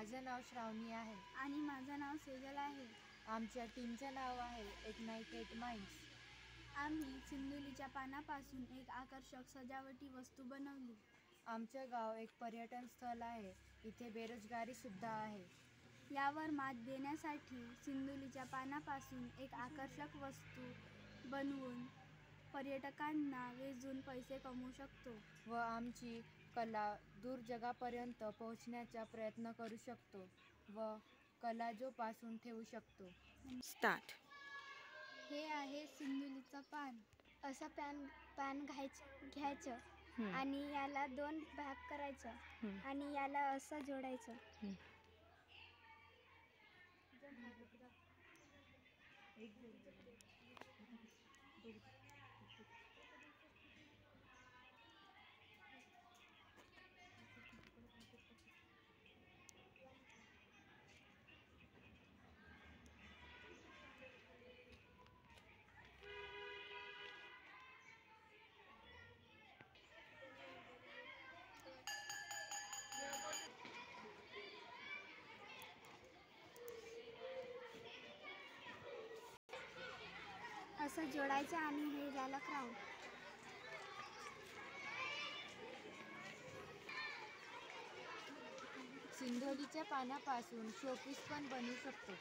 माझं नाव श्रावणी आहे आणि माझं नाव सेजल आहे. आमच्या टीमचं नाव आहे इग्नाइट 8 माइंड्स. आम्ही सिंदुलीच्या पानापासून एक आकर्षक सजावटी वस्तू बनवली. आमचं गाव एक पर्यटन स्थळ आहे. इथे बेरोजगारीसुद्धा आहे. यावर मात देण्यासाठी सिंदुलीच्या पानापासून एक आकर्षक वस्तू बनवून पर्यटकांना वेचून पैसे कमवू शकतो व आमची कला दूर जगापर्यंत पोहोचण्याचा प्रयत्न करू शकतो व कला जोपासून ठेवू शकतो. स्टार्ट. हे आहे सिंदुलीचं पान. असं पान घ्यायचं आणि याला 2 भाग करायचं आणि याला असं जोडायचं. असं जोडायचं आणि हे झालं क्राऊन. सिंदोलीच्या पानापासून शोपीस पण बनवू शकतो.